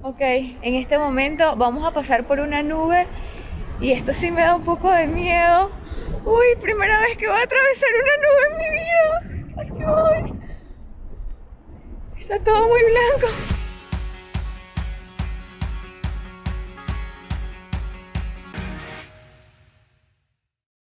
Ok, en este momento vamos a pasar por una nube y esto sí me da un poco de miedo. Uy, primera vez que voy a atravesar una nube en mi vida. Aquí voy. Está todo muy blanco.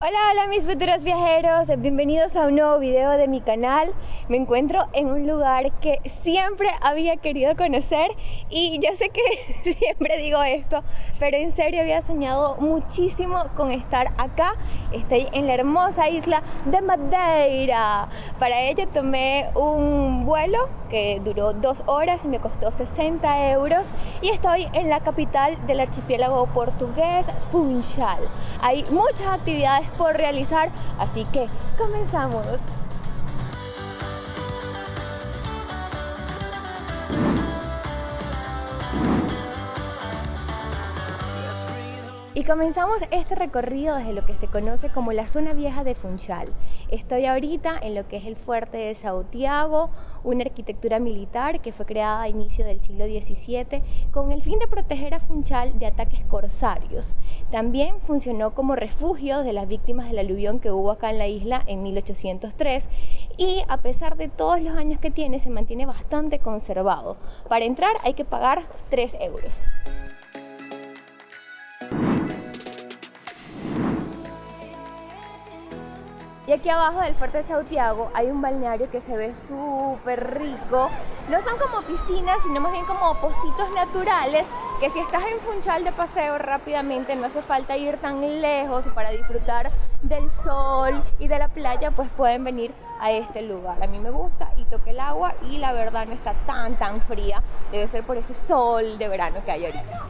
Hola, hola mis futuros viajeros, bienvenidos a un nuevo video de mi canal. Me encuentro en un lugar que siempre había querido conocer y ya sé que siempre digo esto, pero en serio había soñado muchísimo con estar acá. Estoy en la hermosa isla de Madeira. Para ello tomé un vuelo que duró 2 horas y me costó 60 euros y estoy en la capital del archipiélago portugués, Funchal. Hay muchas actividades por realizar, así que comenzamos. Y comenzamos este recorrido desde lo que se conoce como la zona vieja de Funchal. Estoy ahorita en lo que es el fuerte de Santiago, una arquitectura militar que fue creada a inicio del siglo XVII con el fin de proteger a Funchal de ataques corsarios. También funcionó como refugio de las víctimas del aluvión que hubo acá en la isla en 1803 y a pesar de todos los años que tiene se mantiene bastante conservado. Para entrar hay que pagar 3 euros. Y aquí abajo del fuerte de Santiago hay un balneario que se ve súper rico. No son como piscinas, sino más bien como pocitos naturales, que si estás en Funchal de paseo rápidamente no hace falta ir tan lejos para disfrutar del sol y de la playa, pues pueden venir a este lugar. A mí me gusta y toqué el agua y la verdad no está tan fría. Debe ser por ese sol de verano que hay ahorita.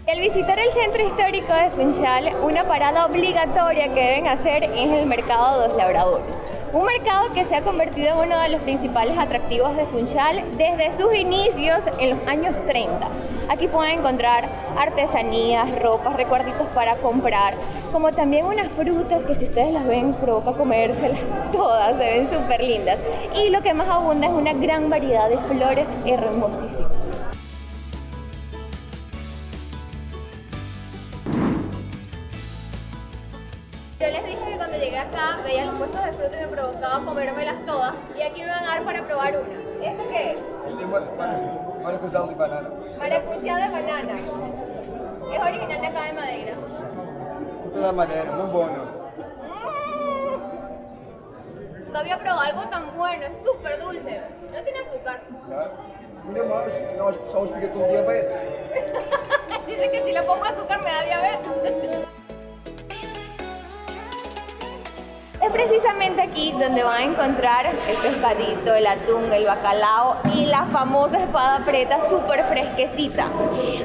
Al visitar el centro histórico de Funchal, una parada obligatoria que deben hacer es el mercado de los labradores. Un mercado que se ha convertido en uno de los principales atractivos de Funchal desde sus inicios en los años 30. Aquí pueden encontrar artesanías, ropas, recuerditos para comprar, como también unas frutas que si ustedes las ven provoca comérselas todas, se ven súper lindas. Y lo que más abunda es una gran variedad de flores hermosísimas. Yo les dije que cuando llegué acá veía los puestos de fruta y me provocaba comérmelas todas y aquí me van a dar para probar una. ¿Esto qué es? Maracujá de banana. Maracujá de banana. Es original de acá de Madeira. Fruta da Madeira, muy bueno. No había probado algo tan bueno, es súper dulce. No tiene azúcar. Ainda mais, senão as pessoas ficam com diabetes. Dice que si le pongo azúcar me da diabetes. Es precisamente aquí donde van a encontrar el pescadito, el atún, el bacalao y la famosa espada preta súper fresquecita.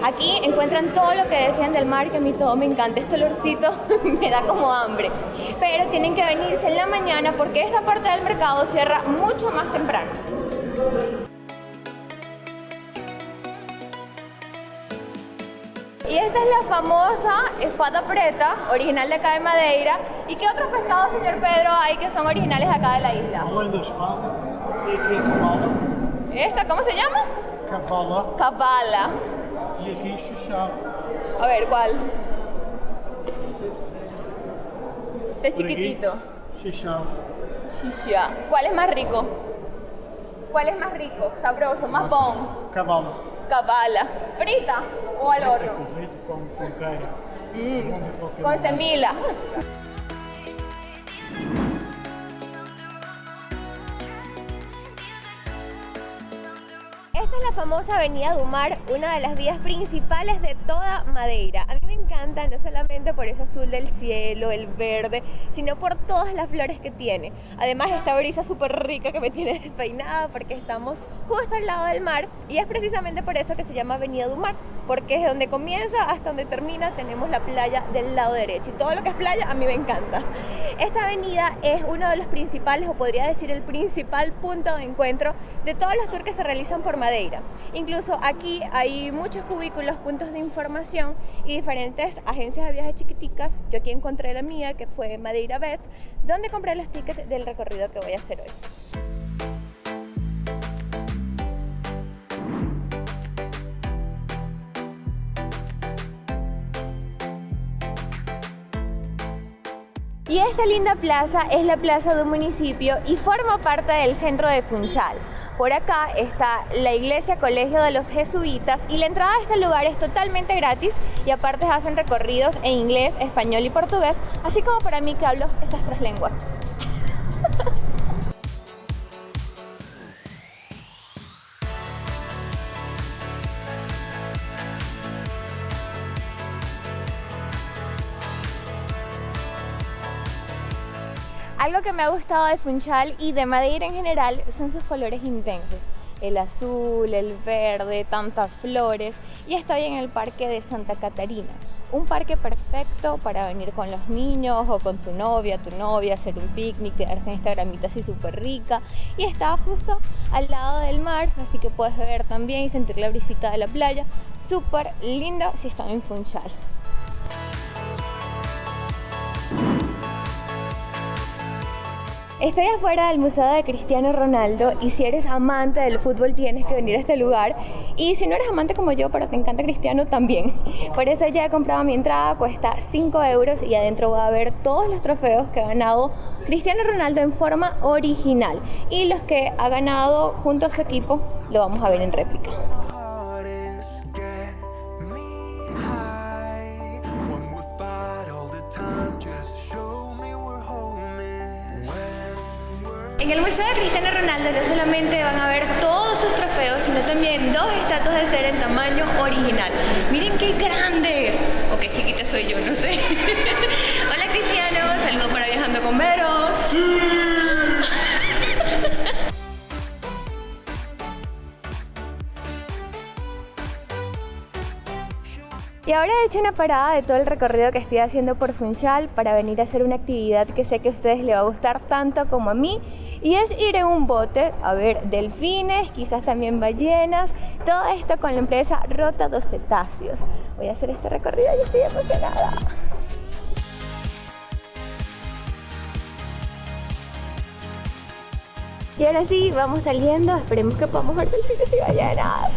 Aquí encuentran todo lo que desean del mar, que a mí todo me encanta. Este olorcito me da como hambre. Pero tienen que venirse en la mañana porque esta parte del mercado cierra mucho más temprano. Y esta es la famosa espada preta, original de acá de Madeira. ¿Y qué otros pescados, señor Pedro, hay que son originales acá de la isla? Além da espada, e aqui a cavala. ¿Esta cómo se llama? Cavala. Cavala. E aqui xuxá. A ver, ¿cuál? Este chiquitito. Xuxá. Xixia. ¿Cuál es más rico? ¿Cuál es más rico? Sabroso, más bon. Cavala. Cavala. ¿Frita o al horno? Cozido com queijo. Con semila. Esta es la famosa Avenida do Mar, una de las vías principales de toda Madeira. A mí me encanta no solamente por ese azul del cielo, el verde, sino por todas las flores que tiene. Además esta brisa súper rica que me tiene despeinada porque estamos justo al lado del mar y es precisamente por eso que se llama Avenida do Mar, porque es donde comienza hasta donde termina, tenemos la playa del lado derecho y todo lo que es playa a mí me encanta. Esta avenida es uno de los principales, o podría decir el principal punto de encuentro de todos los tours que se realizan por Madeira. Incluso aquí hay muchos cubículos, puntos de información y diferentes diferentes agencias de viajes chiquiticas. Yo aquí encontré la mía, que fue Madeira Best, donde compré los tickets del recorrido que voy a hacer hoy. Y esta linda plaza es la plaza de un municipio y forma parte del centro de Funchal. Por acá está la iglesia Colegio de los Jesuitas y la entrada a este lugar es totalmente gratis y aparte hacen recorridos en inglés, español y portugués, así como para mí que hablo esas tres lenguas. Algo que me ha gustado de Funchal y de Madeira en general son sus colores intensos. El azul, el verde, tantas flores. Y estoy en el parque de Santa Catarina. Un parque perfecto para venir con los niños o con tu novia, hacer un picnic, quedarse en esta gramita así súper rica. Y está justo al lado del mar, así que puedes ver también y sentir la brisita de la playa. Súper lindo si están en Funchal. Estoy afuera del Museo de Cristiano Ronaldo y si eres amante del fútbol tienes que venir a este lugar. Y si no eres amante como yo, pero te encanta Cristiano, también. Por eso ya he comprado mi entrada, cuesta 5 euros y adentro va a ver todos los trofeos que ha ganado Cristiano Ronaldo en forma original. Y los que ha ganado junto a su equipo lo vamos a ver en réplica. En el Museo de Cristiano Ronaldo no solamente van a ver todos sus trofeos, sino también 2 estatuas de cera en tamaño original. Miren qué grandes, o qué chiquita soy yo, no sé. Hola Cristiano, saludo para Viajando con Vero. ¡Sí! Y ahora he hecho una parada de todo el recorrido que estoy haciendo por Funchal para venir a hacer una actividad que sé que a ustedes les va a gustar tanto como a mí. Y es ir en un bote a ver delfines, quizás también ballenas, todo esto con la empresa Rota dos Cetáceos. Voy a hacer este recorrido y estoy emocionada. Y ahora sí, vamos saliendo, esperemos que podamos ver delfines y ballenas.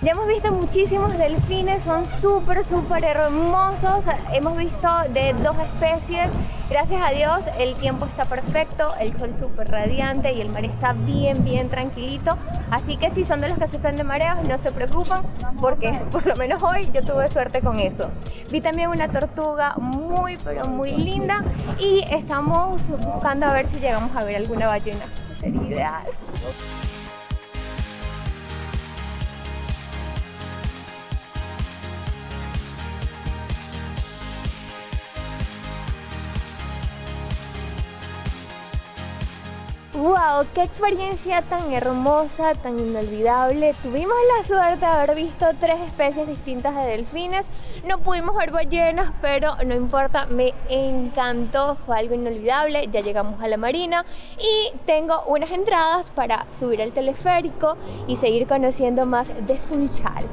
Ya hemos visto muchísimos delfines, son súper hermosos. Hemos visto de 2 especies. Gracias a Dios el tiempo está perfecto, el sol súper radiante y el mar está bien tranquilito. Así que si son de los que sufren de mareos, no se preocupen porque por lo menos hoy yo tuve suerte con eso. Vi también una tortuga muy linda y estamos buscando a ver si llegamos a ver alguna ballena. Sería ideal. ¡Wow! ¡Qué experiencia tan hermosa, tan inolvidable! Tuvimos la suerte de haber visto 3 especies distintas de delfines. No pudimos ver ballenas, pero no importa, me encantó, fue algo inolvidable. Ya llegamos a la marina y tengo unas entradas para subir al teleférico y seguir conociendo más de Funchal.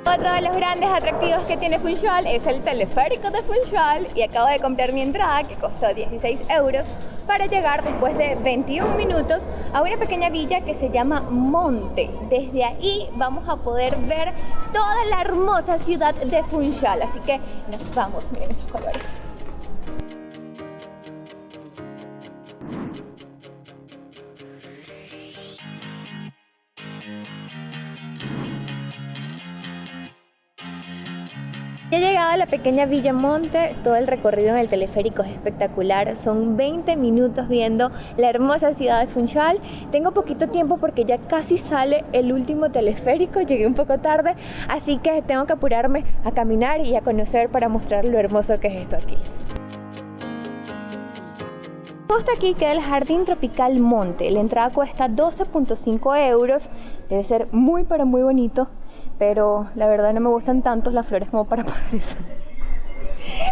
Otro de los grandes atractivos que tiene Funchal es el teleférico de Funchal y acabo de comprar mi entrada que costó 16 euros para llegar después de 21 minutos a una pequeña villa que se llama Monte. Desde ahí vamos a poder ver toda la hermosa ciudad de Funchal, así que nos vamos, miren esos colores. Ya he llegado a la pequeña Villa Monte, todo el recorrido en el teleférico es espectacular, son 20 minutos viendo la hermosa ciudad de Funchal. Tengo poquito tiempo porque ya casi sale el último teleférico, llegué un poco tarde, así que tengo que apurarme a caminar y a conocer para mostrar lo hermoso que es esto aquí. Justo aquí queda el Jardín Tropical Monte, la entrada cuesta 12,5 euros, debe ser muy bonito. pero la verdad no me gustan tanto las flores como para pagar eso.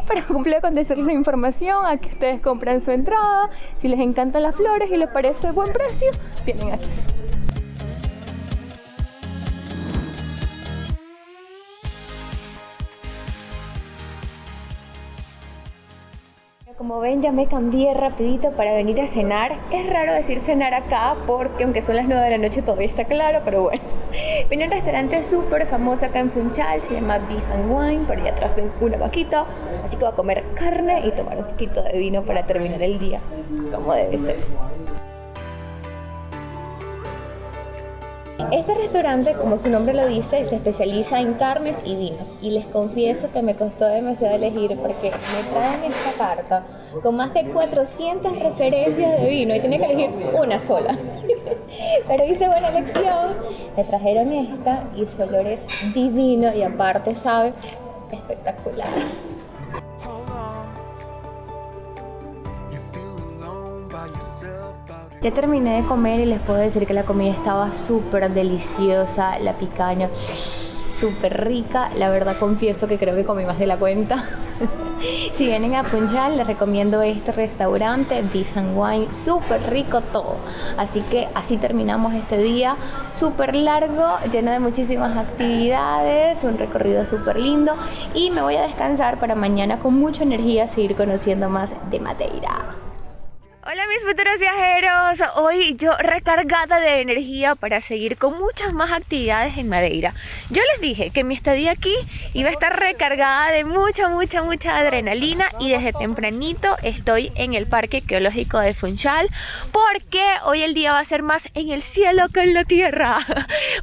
Pero cumple con decirles la información, aquí ustedes compran su entrada, si les encantan las flores y les parece buen precio, vienen aquí. Como ven, ya me cambié rapidito para venir a cenar. Es raro decir cenar acá porque aunque son las 9 de la noche todavía está claro, pero bueno. Vine a un restaurante súper famoso acá en Funchal, se llama Beef and Wine, por allá atrás ven una vaquita, así que voy a comer carne y tomar un poquito de vino para terminar el día, como debe ser. Este restaurante, como su nombre lo dice, se especializa en carnes y vinos. Y les confieso que me costó demasiado elegir porque me traen esta carta con más de 400 referencias de vino y tenía que elegir una sola. Pero hice buena elección, me trajeron esta y su olor es divino y aparte sabe espectacular. Ya terminé de comer y les puedo decir que la comida estaba súper deliciosa, la picaña súper rica. La verdad confieso que creo que comí más de la cuenta. Si vienen a Funchal les recomiendo este restaurante, Beef and Wine, súper rico todo. Así que así terminamos este día súper largo, lleno de muchísimas actividades, un recorrido súper lindo y me voy a descansar para mañana con mucha energía seguir conociendo más de Madeira. Hola mis futuros viajeros, hoy yo recargada de energía para seguir con muchas más actividades en Madeira. Yo les dije que mi estadía aquí iba a estar recargada de mucha adrenalina y desde tempranito estoy en el Parque Geológico de Funchal porque hoy el día va a ser más en el cielo que en la tierra.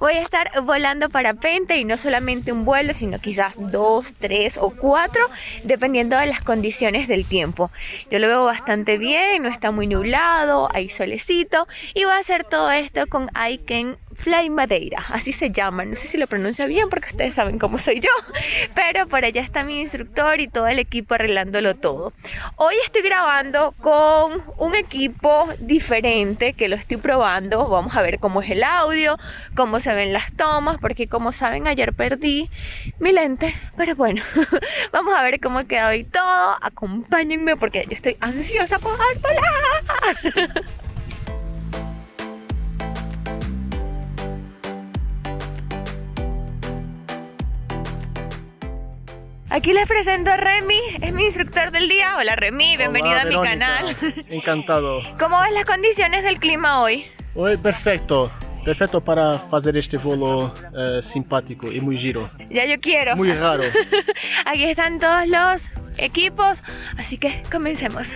Voy a estar volando parapente y no solamente un vuelo, sino quizás 2, 3 o 4 dependiendo de las condiciones del tiempo. Yo lo veo bastante bien, no está muy nublado, hay solecito y voy a hacer todo esto con I Can Fly Madeira, así se llama, no sé si lo pronuncio bien porque ustedes saben cómo soy yo, pero por allá está mi instructor y todo el equipo arreglándolo todo. Hoy estoy grabando con un equipo diferente que lo estoy probando, vamos a ver cómo es el audio, cómo se ven las tomas, porque como saben ayer perdí mi lente, pero bueno, vamos a ver cómo queda hoy todo, acompáñenme porque yo estoy ansiosa por volar. Aquí les presento a Remy, es mi instructor del día. Hola Remy, bienvenida a mi canal. Encantado. ¿Cómo ves las condiciones del clima hoy? Hoy perfecto. Perfecto para hacer este vuelo simpático y muy giro. Ya yo quiero. Muy raro. Aquí están todos los equipos, así que comencemos.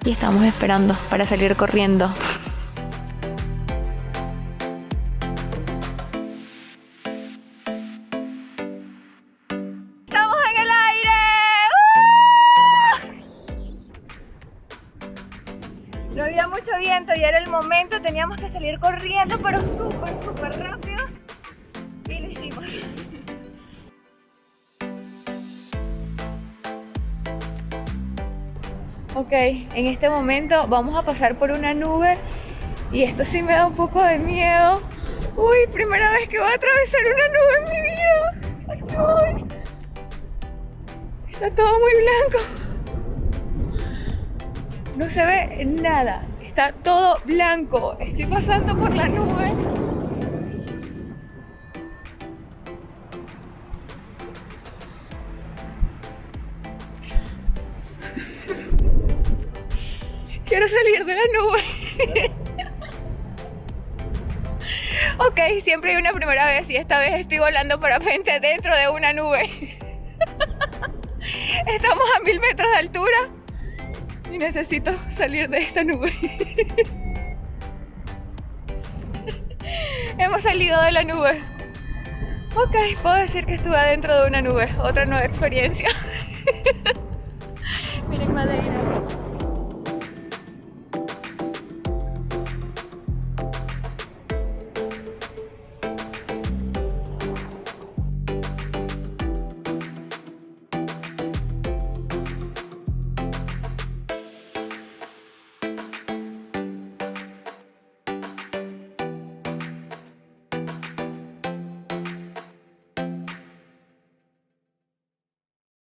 Y estamos esperando para salir corriendo. No había mucho viento y era el momento, teníamos que salir corriendo, pero súper rápido y lo hicimos. Ok, en este momento vamos a pasar por una nube y esto sí me da un poco de miedo. Uy, primera vez que voy a atravesar una nube en mi vida. Ay, está todo muy blanco. No se ve nada, está todo blanco. Estoy pasando por la nube. Quiero salir de la nube. Ok, siempre hay una primera vez y esta vez estoy volando parapente dentro de una nube. Estamos a 1000 metros de altura. Y necesito salir de esta nube. Hemos salido de la nube. Ok, puedo decir que estuve adentro de una nube. Otra nueva experiencia. Miren Madeira.